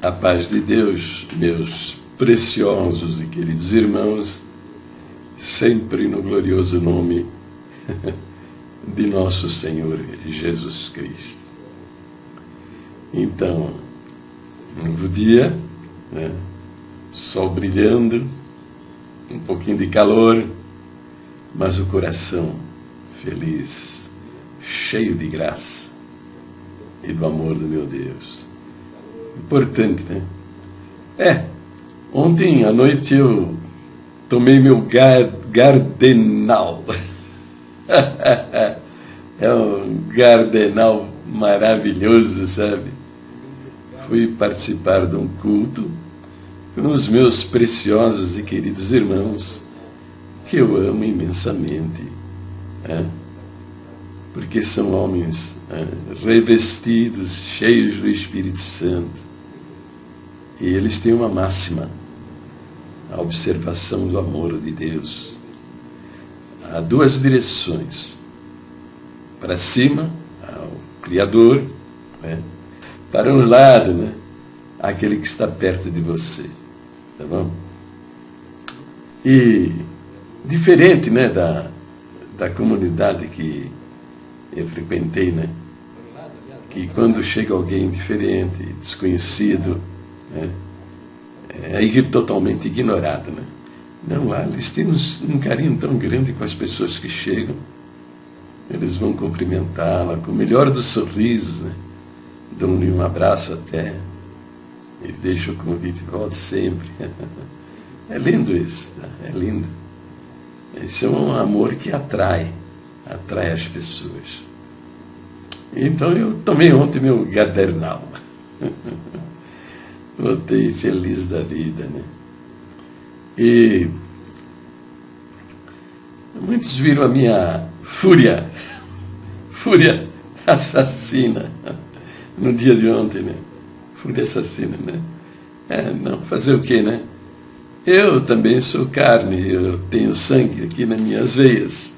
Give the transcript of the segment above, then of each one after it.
A paz de Deus, meus preciosos e queridos irmãos, sempre no glorioso nome de nosso Senhor Jesus Cristo. Então, novo dia, né? Sol brilhando, um pouquinho de calor, mas o coração feliz, cheio de graça e do amor do meu Deus. Importante, né? Ontem à noite eu tomei meu Gardenal. É um Gardenal maravilhoso, sabe? Fui participar de um culto com os meus preciosos e queridos irmãos, que eu amo imensamente, né? Porque são homens revestidos, cheios do Espírito Santo. E eles têm uma máxima: a observação do amor de Deus. Há duas direções: para cima, ao Criador, né? Para um lado, né? Aquele que está perto de você. Tá bom? E diferente, né, da comunidade que eu frequentei, né? Que quando chega alguém diferente, desconhecido, né, é totalmente ignorado, né? Não, lá eles têm um carinho tão grande com as pessoas que chegam. Eles vão cumprimentá-la com o melhor dos sorrisos, né? Dão-lhe um abraço até. E deixa o convite, volte sempre. É lindo isso, tá? É lindo. Esse é um amor que atrai as pessoas. Então eu tomei ontem meu Gardenal. Voltei feliz da vida, né? E muitos viram a minha fúria assassina no dia de ontem, né? Fúria assassina, né? Não, fazer o quê, né? Eu também sou carne, eu tenho sangue aqui nas minhas veias.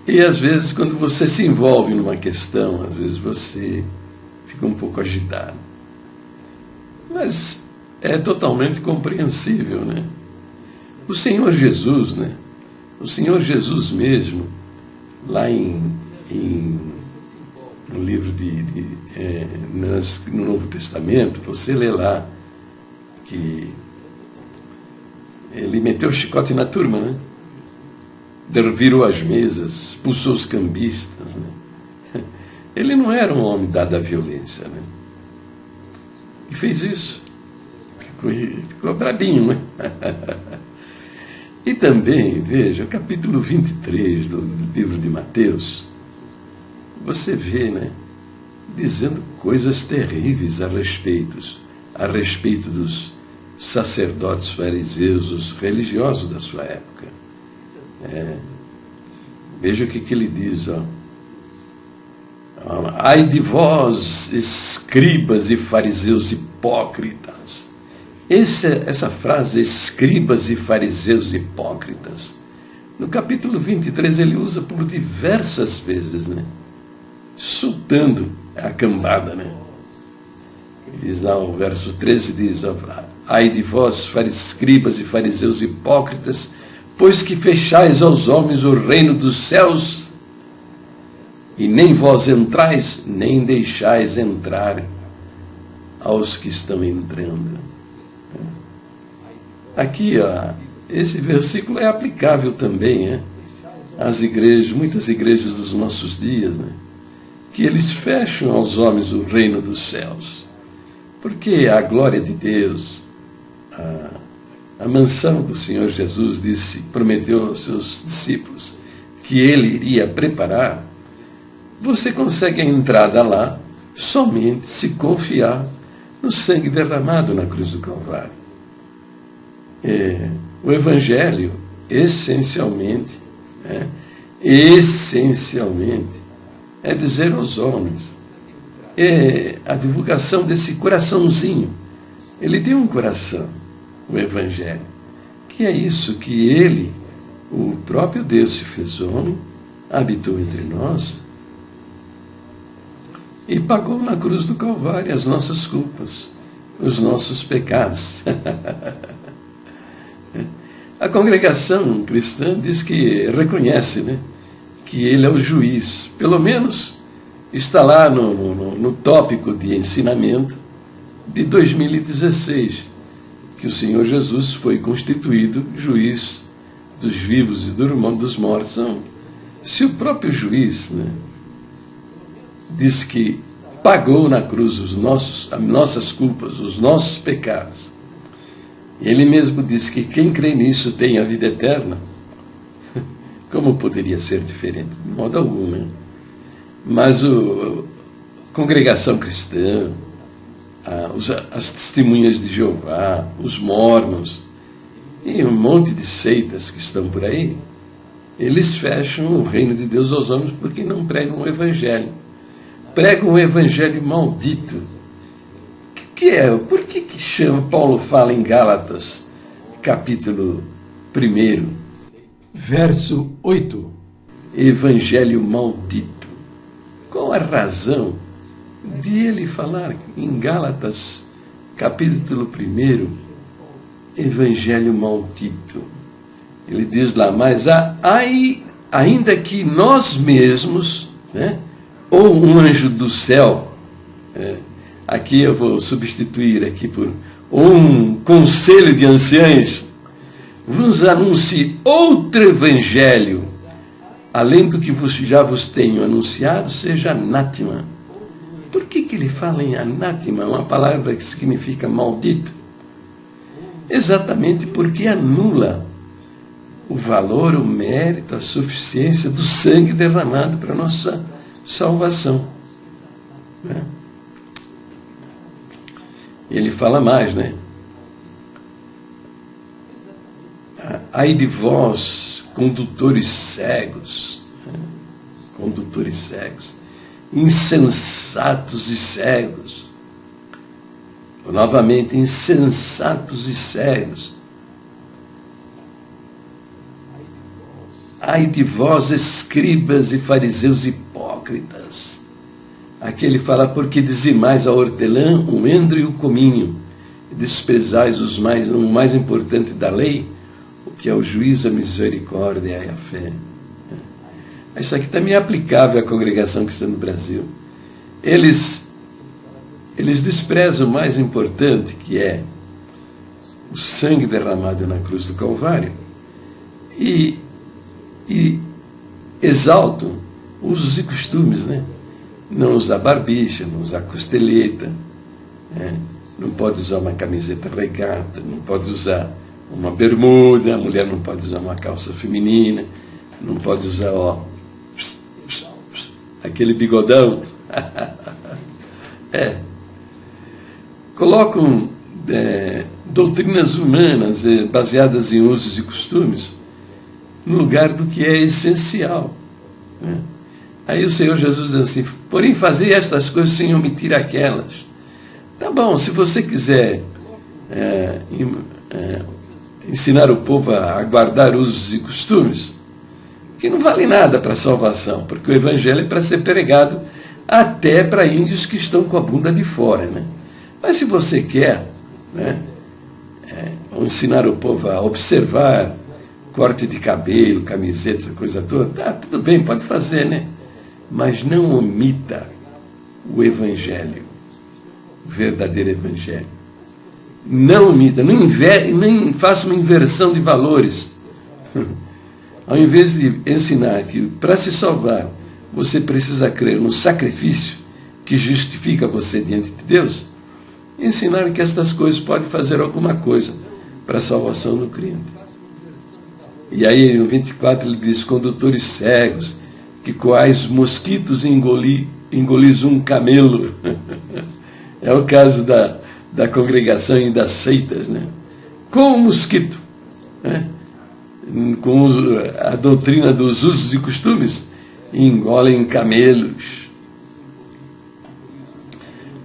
E às vezes, quando você se envolve numa questão, às vezes você fica um pouco agitado. Mas é totalmente compreensível, né? O Senhor Jesus, né? O Senhor Jesus mesmo, lá no livro no Novo Testamento, você lê lá que ele meteu o chicote na turma, né? Virou as mesas, expulsou os cambistas, né? Ele não era um homem dado à violência, né? E fez isso. Ficou brabinho, né? E também, veja, o capítulo 23 do livro de Mateus, você vê, né? Dizendo coisas terríveis a respeito dos sacerdotes fariseus, os religiosos da sua época. Veja o que ele diz, ó. Ai de vós, escribas e fariseus hipócritas. Essa frase, escribas e fariseus hipócritas, no capítulo 23 ele usa por diversas vezes, né? Insultando a cambada, né? Diz lá o verso 13, diz: ai de vós, escribas e fariseus hipócritas, pois que fechais aos homens o reino dos céus, e nem vós entrais, nem deixais entrar aos que estão entrando. Aqui, ó, esse versículo é aplicável também, às igrejas, muitas igrejas dos nossos dias, né? Que eles fecham aos homens o reino dos céus, porque a glória de Deus, a mansão que o Senhor Jesus prometeu aos seus discípulos que ele iria preparar, você consegue a entrada lá somente se confiar no sangue derramado na cruz do Calvário. O Evangelho, essencialmente, é dizer aos homens, a divulgação desse coraçãozinho. Ele tem um coração, o Evangelho, que é isso, que ele, o próprio Deus se fez homem, habitou entre nós e pagou na cruz do Calvário as nossas culpas, os nossos pecados. A congregação cristã diz que reconhece, né, que ele é o juiz, pelo menos está lá no tópico de ensinamento de 2016, que o Senhor Jesus foi constituído juiz dos vivos e dos mortos. Então, se o próprio juiz, né, diz que pagou na cruz as nossas culpas, os nossos pecados, ele mesmo diz que quem crê nisso tem a vida eterna, como poderia ser diferente? De modo algum, né? Mas a congregação cristã, as testemunhas de Jeová, os mórmons e um monte de seitas que estão por aí, eles fecham o reino de Deus aos homens porque não pregam o evangelho. Pregam o evangelho maldito. Por que chama, Paulo fala em Gálatas, capítulo 1, verso 8, evangelho maldito? Qual a razão de ele falar em Gálatas, capítulo 1, evangelho maldito? Ele diz lá, mas ainda que nós mesmos, né, ou um anjo do céu, aqui eu vou substituir aqui por um conselho de anciãos, vos anuncie outro evangelho, além do que já vos tenho anunciado, seja anátema. Por que ele fala em anátema, uma palavra que significa maldito? Exatamente porque anula o valor, o mérito, a suficiência do sangue derramado para a nossa salvação. Né? Ele fala mais, né? Ai de vós, condutores cegos, insensatos e cegos. Novamente, insensatos e cegos. Ai de vós, escribas e fariseus hipócritas. Aqui ele fala, porque dizimais a hortelã, o endro e o cominho, e desprezais o mais importante da lei, o que é o juízo, a misericórdia e a fé. Isso aqui também é aplicável à congregação cristã no Brasil. Eles desprezam o mais importante, que é o sangue derramado na cruz do Calvário, e exaltam usos e costumes, né? Não usar barbicha, não usar costeleta, né? Não pode usar uma camiseta regata, não pode usar uma bermuda, a mulher não pode usar uma calça feminina, não pode usar aquele bigodão. Colocam doutrinas humanas baseadas em usos e costumes no lugar do que é essencial, né? Aí o Senhor Jesus diz assim, porém fazei estas coisas sem omitir aquelas. Tá bom, se você quiser ensinar o povo a guardar usos e costumes, que não vale nada para a salvação, porque o evangelho é para ser pregado até para índios que estão com a bunda de fora, né? Mas se você quer, né, ensinar o povo a observar corte de cabelo, camiseta, coisa toda, tudo bem, pode fazer, né? Mas não omita o evangelho, o verdadeiro evangelho. Não omita, nem faça uma inversão de valores. Ao invés de ensinar que para se salvar você precisa crer no sacrifício que justifica você diante de Deus, ensinar que estas coisas podem fazer alguma coisa para a salvação do crente. E aí no 24 ele diz, condutores cegos, que coais mosquitos e engolis um camelo. É o caso da congregação e das seitas, né? Com o mosquito, né? Com a doutrina dos usos e costumes, engolem camelos.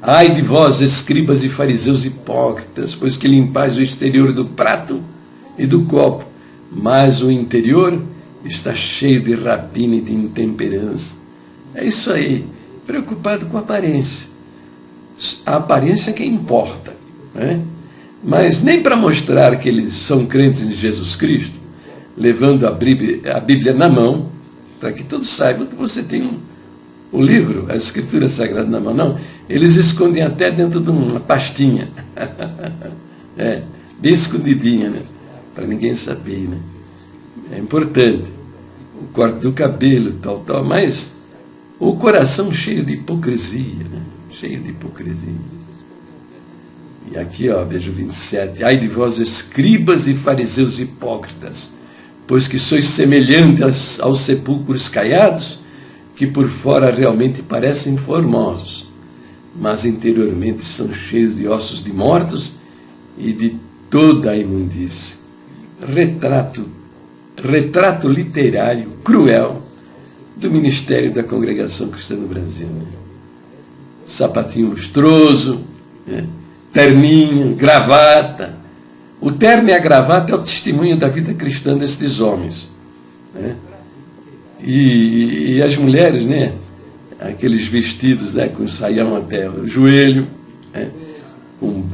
Ai de vós, escribas e fariseus hipócritas, pois que limpais o exterior do prato e do copo, mas o interior está cheio de rapina e de intemperança. É isso aí. preocupado com a aparência. A aparência é que importa, né? Mas nem para mostrar que eles são crentes em Jesus Cristo, levando a Bíblia na mão, para que todos saibam que você tem o livro, a Escritura Sagrada na mão. Não, eles escondem até dentro de uma pastinha. Bem escondidinha, né? Para ninguém saber, né? É importante. O corte do cabelo, tal, mas o coração cheio de hipocrisia, né? Cheio de hipocrisia. E aqui, veja o 27. Ai de vós, escribas e fariseus hipócritas, pois que sois semelhantes aos sepulcros caiados, que por fora realmente parecem formosos, mas interiormente são cheios de ossos de mortos e de toda a imundície. Retrato literário cruel do ministério da Congregação Cristã no Brasil, né? Sapatinho lustroso, né? Terninho, gravata. O terno e a gravata é o testemunho da vida cristã destes homens, né? E as mulheres, né? Aqueles vestidos, né? Com saião até o joelho, né? Com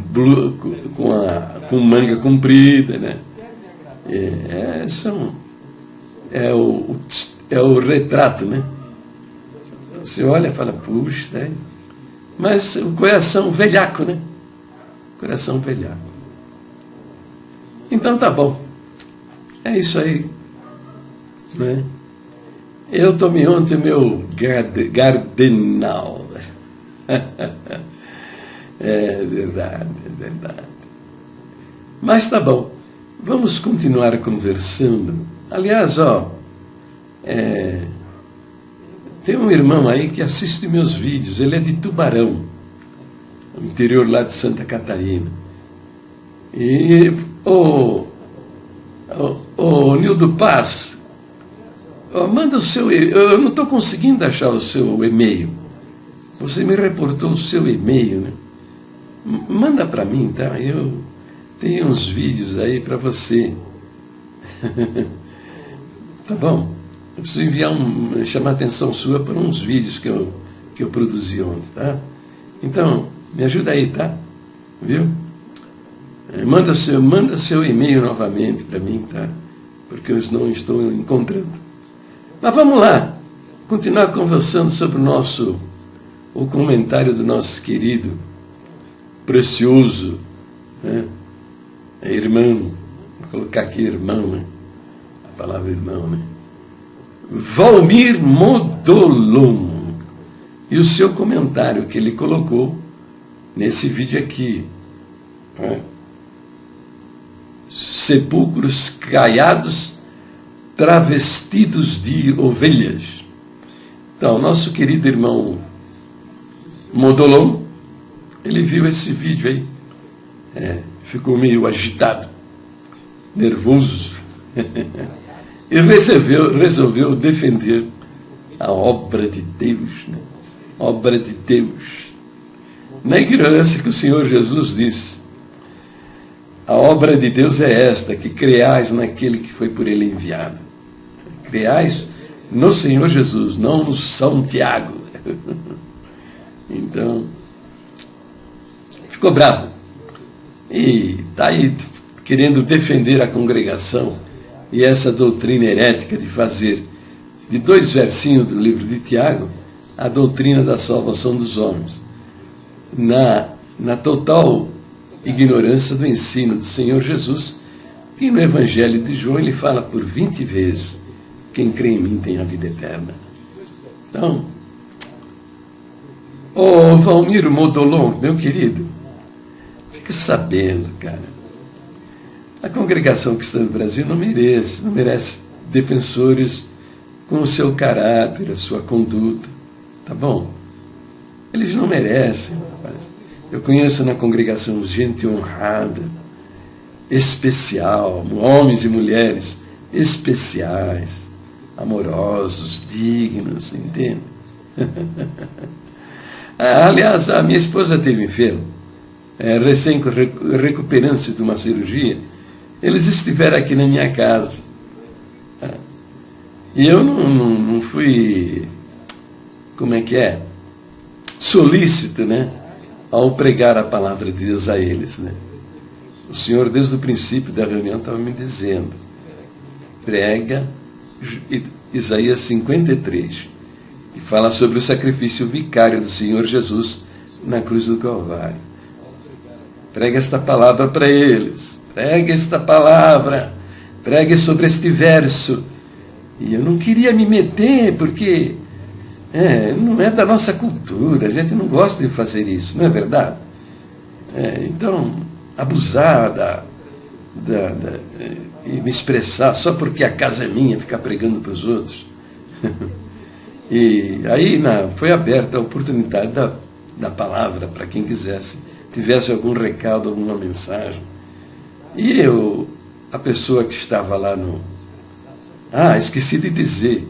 manga comprida, né? É o retrato, né? Você olha e fala, puxa, né? Mas o coração velhaco, né? Coração velhaco. Então tá bom. É isso aí, né? Eu tomei ontem o meu Gardenal. É verdade, é verdade. Mas tá bom. Vamos continuar conversando. Aliás, tem um irmão aí que assiste meus vídeos. Ele é de Tubarão, no interior lá de Santa Catarina. E o Nildo Paz, manda o seu. Eu não estou conseguindo achar o seu e-mail. Você me reportou o seu e-mail, né? Manda para mim, tá? Eu tenho uns vídeos aí para você. Tá bom? Eu preciso chamar a atenção sua para uns vídeos que eu produzi ontem, tá? Então, me ajuda aí, tá? Viu? Manda seu e-mail novamente para mim, tá? Porque eu não estou encontrando. Mas vamos lá, continuar conversando sobre o comentário do nosso querido, precioso, né? Irmão, vou colocar aqui irmão, né? A palavra irmão, né? Valmir Modolon, e o seu comentário que ele colocou nesse vídeo aqui, né? Sepulcros caiados travestidos de ovelhas. Então, nosso querido irmão Modolon, ele viu esse vídeo aí, ficou meio agitado, nervoso, e resolveu defender a obra de Deus, né? Obra de Deus. Na ignorância que o Senhor Jesus disse, a obra de Deus é esta, que creais naquele que foi por ele enviado. Creais no Senhor Jesus, não no São Tiago. Então, ficou bravo. E está aí querendo defender a congregação e essa doutrina herética de fazer de 2 versinhos do livro de Tiago a doutrina da salvação dos homens. Na total ignorância do ensino do Senhor Jesus, que no Evangelho de João ele fala por 20 vezes, quem crê em mim tem a vida eterna. Então, Valmir Modolon, meu querido, fica sabendo, cara, a congregação cristã do Brasil não merece defensores com o seu caráter, a sua conduta, tá bom? Eles não merecem, rapaz. Eu conheço na congregação gente honrada, especial, homens e mulheres especiais, amorosos, dignos, entende? Aliás, a minha esposa esteve enferma, recém-recuperando-se de uma cirurgia. Eles estiveram aqui na minha casa. E eu não fui, como é que é? solícito, né, ao pregar a palavra de Deus a eles, né. O Senhor, desde o princípio da reunião, estava me dizendo, prega Isaías 53, que fala sobre o sacrifício vicário do Senhor Jesus na cruz do Calvário. Prega esta palavra para eles, pregue esta palavra, pregue sobre este verso. E eu não queria me meter, porque não é da nossa cultura, a gente não gosta de fazer isso, não é verdade? Então, abusar e me expressar só porque a casa é minha, ficar pregando para os outros. E aí foi aberta a oportunidade da palavra para quem quisesse, tivesse algum recado, alguma mensagem. E a pessoa que estava lá esqueci de dizer,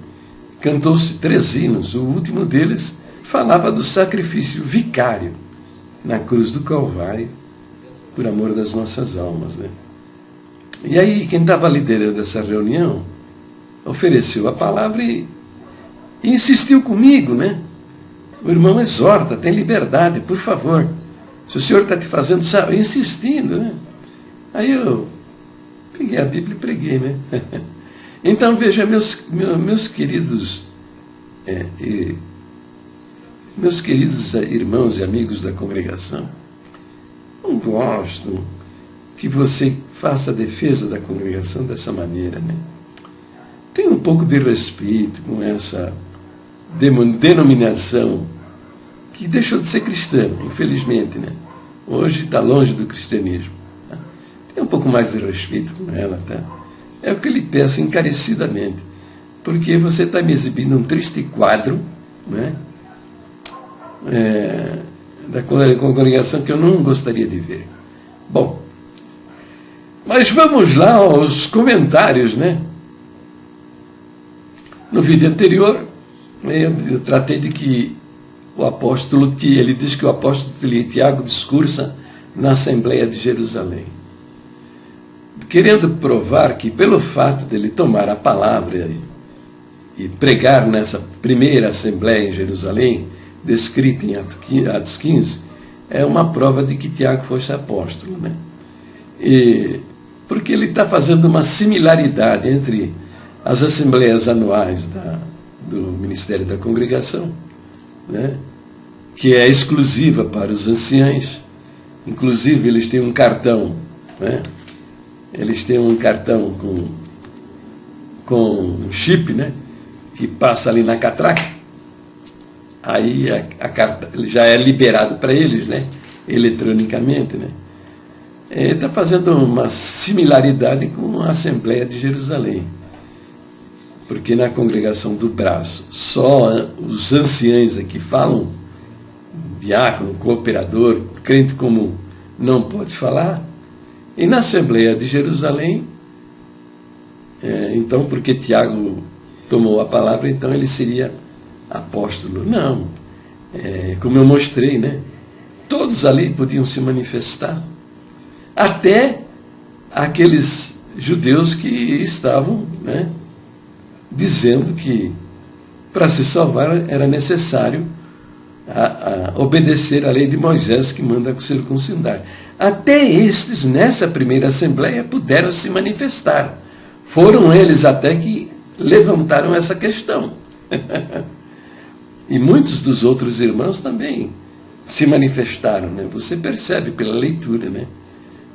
cantou-se 3 hinos, o último deles falava do sacrifício vicário na cruz do Calvário, por amor das nossas almas, né? E aí quem estava liderando essa reunião ofereceu a palavra e insistiu comigo, né? O irmão exorta, tem liberdade, por favor. Se o Senhor está te fazendo, sabe, insistindo, né? Aí eu peguei a Bíblia e preguei, né? Então, veja, meus queridos irmãos e amigos da congregação, não gosto que você faça a defesa da congregação dessa maneira, né? Tenha um pouco de respeito com essa denominação que deixou de ser cristã, infelizmente, né? Hoje está longe do cristianismo. Tá? Tenha um pouco mais de respeito com ela, tá? É o que eu lhe peço encarecidamente, porque você está me exibindo um triste quadro, né? Da congregação que eu não gostaria de ver. Bom, mas vamos lá aos comentários, né? No vídeo anterior, eu tratei de que ele diz que o apóstolo Tiago discursa na Assembleia de Jerusalém, querendo provar que pelo fato dele tomar a palavra e pregar nessa primeira Assembleia em Jerusalém, descrita em Atos 15, é uma prova de que Tiago fosse apóstolo, né? Porque ele está fazendo uma similaridade entre as assembleias anuais do Ministério da Congregação, né? Que é exclusiva para os anciãos. Inclusive, eles têm um cartão, né? Eles têm um cartão com um chip, né? Que passa ali na catraca. Aí a carta já é liberado para eles, né? Eletronicamente, né? Está fazendo uma similaridade com a Assembleia de Jerusalém, porque na congregação do braço só os anciãos aqui falam, diácono, cooperador, crente comum não pode falar, e na Assembleia de Jerusalém, então porque Tiago tomou a palavra, então ele seria apóstolo. Não, como eu mostrei, né? Todos ali podiam se manifestar, até aqueles judeus que estavam, né, dizendo que para se salvar era necessário obedecer à lei de Moisés, que manda circuncidar. Até estes, nessa primeira assembleia, puderam se manifestar. Foram eles até que levantaram essa questão. E muitos dos outros irmãos também se manifestaram, né? Você percebe pela leitura, né,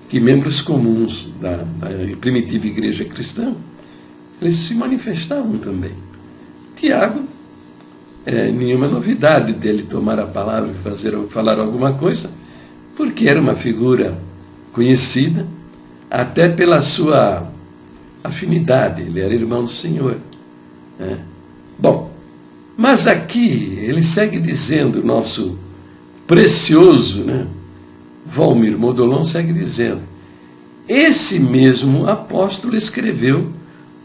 que membros comuns da primitiva igreja cristã, eles se manifestavam também. Tiago, nenhuma novidade dele tomar a palavra e falar alguma coisa, porque era uma figura conhecida, até pela sua afinidade, ele era irmão do Senhor, né? Bom, mas aqui ele segue dizendo, nosso precioso, né, Valmir Modolon segue dizendo, esse mesmo apóstolo escreveu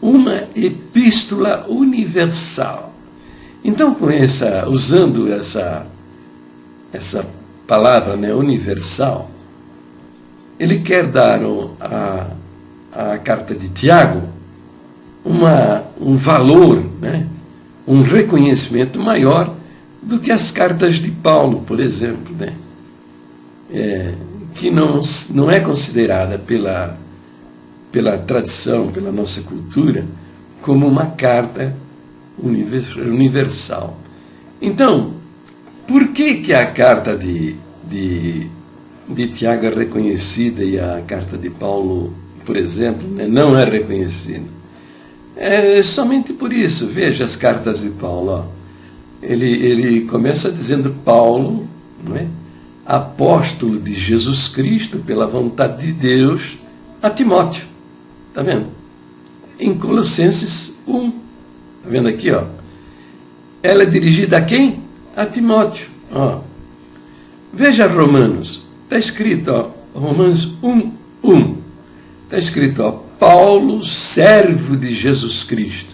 uma epístola universal. Então, usando essa palavra, né, universal, ele quer dar à carta de Tiago um valor, né, um reconhecimento maior do que as cartas de Paulo, por exemplo, né? Que não é considerada pela tradição, pela nossa cultura, como uma carta universal. Então, por que a carta de Tiago é reconhecida e a carta de Paulo, por exemplo, né, não é reconhecida? É somente por isso. Veja as cartas de Paulo. Ó. Ele começa dizendo Paulo, não é? Apóstolo de Jesus Cristo, pela vontade de Deus, a Timóteo. Está vendo? Em Colossenses 1. Está vendo aqui? Ó. Ela é dirigida a quem? A Timóteo. Ó. Veja Romanos. Está escrito, ó, Romanos 1:1. Está escrito, ó, Paulo, servo de Jesus Cristo,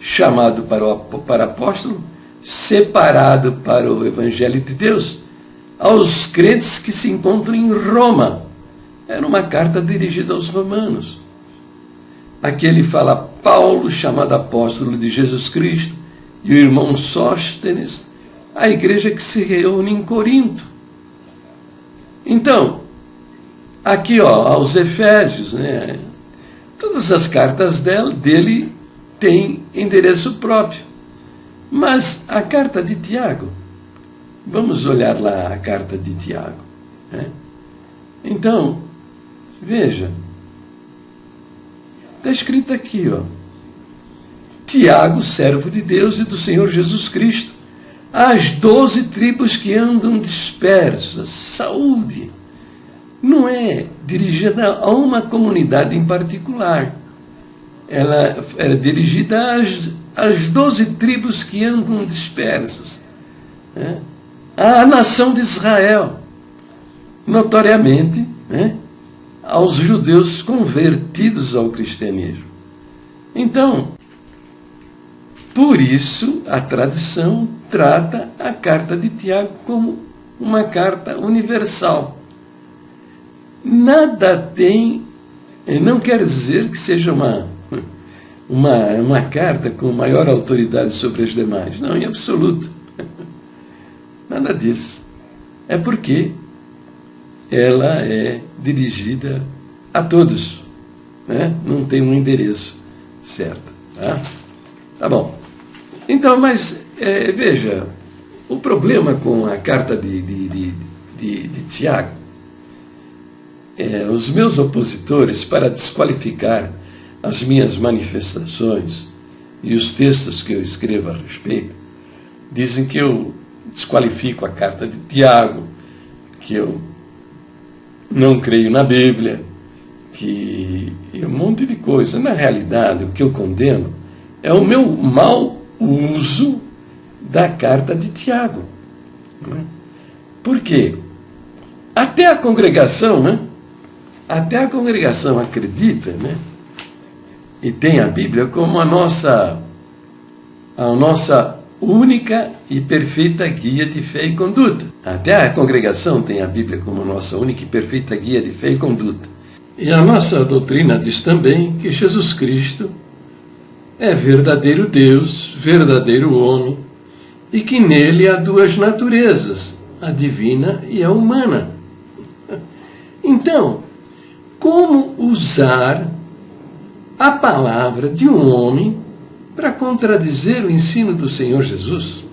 chamado para apóstolo, separado para o Evangelho de Deus, aos crentes que se encontram em Roma. Era uma carta dirigida aos romanos. Aqui ele fala Paulo, chamado apóstolo de Jesus Cristo, e o irmão Sóstenes, a igreja que se reúne em Corinto. Então, aqui, ó, aos Efésios, né? Todas as cartas dele têm endereço próprio. Mas a carta de Tiago, vamos olhar lá a carta de Tiago. Né? Então, veja, está escrito aqui, ó, Tiago, servo de Deus e do Senhor Jesus Cristo, às 12 tribos que andam dispersas, saúde. Não é dirigida a uma comunidade em particular. Ela é dirigida às 12 tribos que andam dispersas. Né? À nação de Israel, notoriamente, né? Aos judeus convertidos ao cristianismo. Então, por isso, a tradição trata a carta de Tiago como uma carta universal. Nada tem, não quer dizer que seja uma carta com maior autoridade sobre as demais. Não, em absoluto. Nada disso. É porque ela é dirigida a todos. Né? Não tem um endereço certo. Tá bom. Então, mas veja, o problema com a carta de Tiago, os meus opositores, para desqualificar as minhas manifestações e os textos que eu escrevo a respeito, dizem que eu desqualifico a carta de Tiago, que eu não creio na Bíblia, que um monte de coisa. Na realidade, o que eu condeno é o meu mau uso da carta de Tiago. Por quê? Até a congregação, né? Até a congregação acredita, né? E tem a Bíblia como a nossa única e perfeita guia de fé e conduta. Até a congregação tem a Bíblia como a nossa única e perfeita guia de fé e conduta. E a nossa doutrina diz também que Jesus Cristo é verdadeiro Deus, verdadeiro homem, e que nele há duas naturezas, a divina e a humana. Então, como usar a palavra de um homem para contradizer o ensino do Senhor Jesus?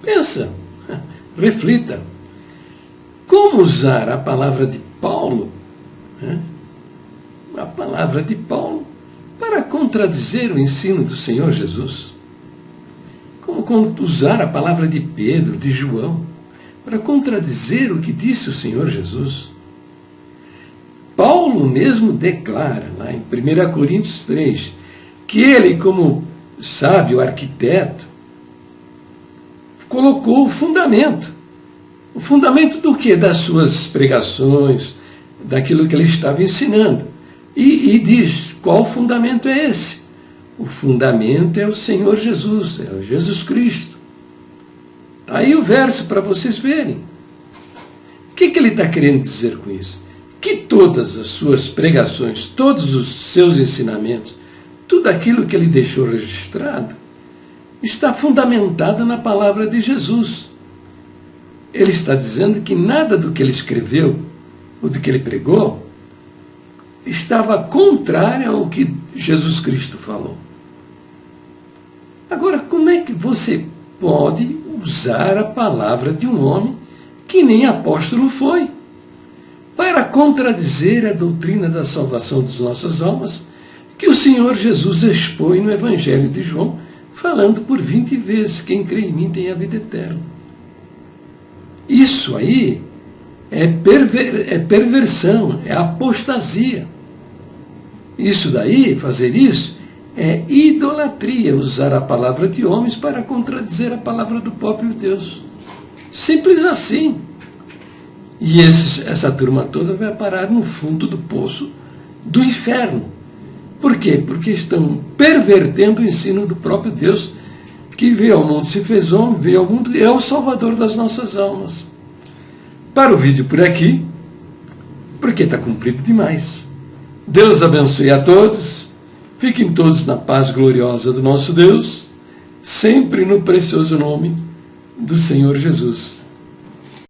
Pensa, reflita. Como usar a palavra de Paulo, a palavra de Paulo, para contradizer o ensino do Senhor Jesus? Como usar a palavra de Pedro, de João, para contradizer o que disse o Senhor Jesus? Paulo mesmo declara, lá em 1 Coríntios 3, que ele, como sábio arquiteto, colocou o fundamento. O fundamento do quê? Das suas pregações, daquilo que ele estava ensinando. E diz, qual fundamento é esse? O fundamento é o Senhor Jesus, é o Jesus Cristo. Está aí o verso para vocês verem. O que ele está querendo dizer com isso? Que todas as suas pregações, todos os seus ensinamentos, tudo aquilo que ele deixou registrado, está fundamentada na palavra de Jesus. Ele está dizendo que nada do que ele escreveu, ou do que ele pregou, estava contrário ao que Jesus Cristo falou. Agora, como é que você pode usar a palavra de um homem que nem apóstolo foi, para contradizer a doutrina da salvação das nossas almas, que o Senhor Jesus expõe no Evangelho de João, falando por 20 vezes, quem crê em mim tem a vida eterna. Isso aí é perversão, é apostasia. Isso daí, fazer isso, é idolatria, usar a palavra de homens para contradizer a palavra do próprio Deus. Simples assim. E essa turma toda vai parar no fundo do poço do inferno. Por quê? Porque estão pervertendo o ensino do próprio Deus, que veio ao mundo, se fez homem, veio ao mundo e é o Salvador das nossas almas. Para o vídeo por aqui, porque está cumprido demais. Deus abençoe a todos, fiquem todos na paz gloriosa do nosso Deus, sempre no precioso nome do Senhor Jesus.